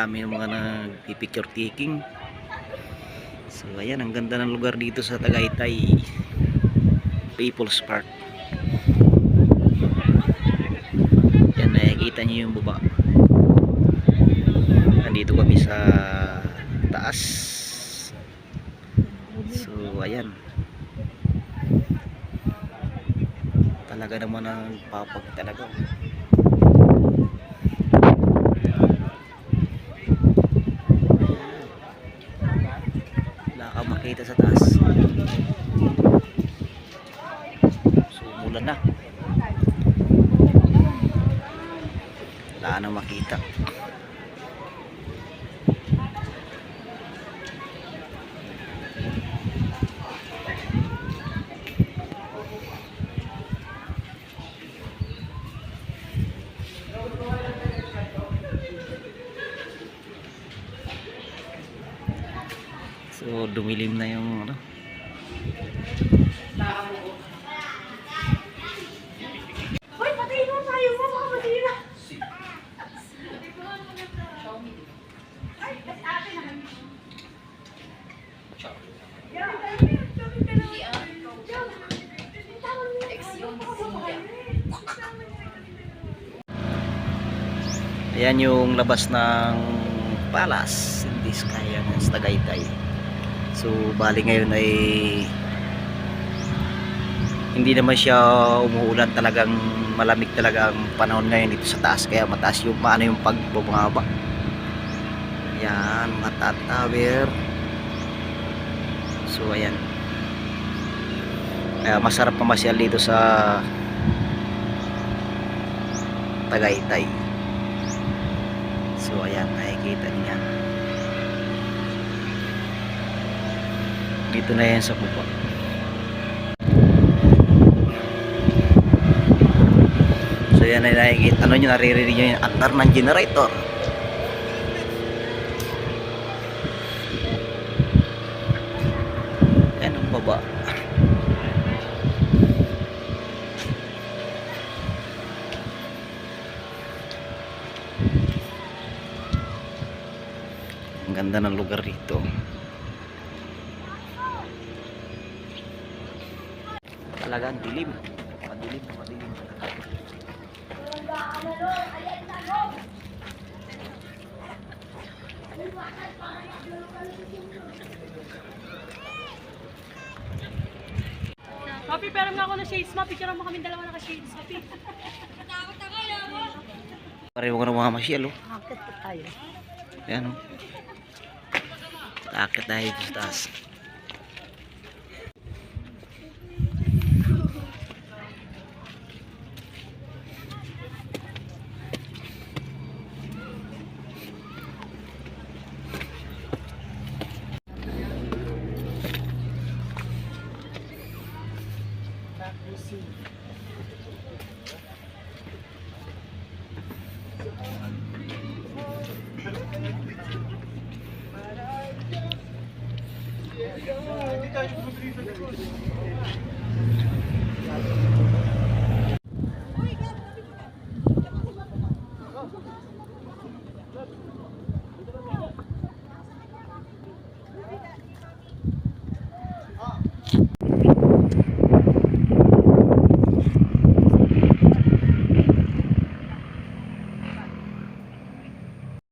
dami ng mga nagpipicture taking. So ayan, ang ganda ng lugar dito sa Tagaytay People's Park. Yan, nakikita nyo yung baba. Nandito kami sa taas. So ayan, talaga naman ang papag talaga. Wala kang makita sa taas. So umulan na, wala nang makita. So dumilim na yung ano. Hoy, patayin mo tayo mo, baka matira. Ay, kasi ate naman. Ayan yung labas ng Palace in this kaya ng Tagaytay. So bali ngayon ay hindi naman siya umuulan, talagang malamig talaga ang panahon ngayon dito sa taas, kaya mataas yung yung pagbababa. Ayan, Mata Tower. So ayan, kaya masarap mamasyal dito sa Tagaytay. So ayan, nakikita niyo yan. Dito na yan sa baba. So yan ay nakikita, ano nyo, naririnig nyo yung antar ng generator. Yan ang baba. Ang ganda ng lugar dito. Talagang dilim. Madilim, madilim. Papi, pero nga ako na shades mo. Picture mo kami dalawa naka-shades. Papi. Pareho ka ng mga masyal, oh. Akit ko tayo. Ayan, oh. Akit tayo dito sa taas.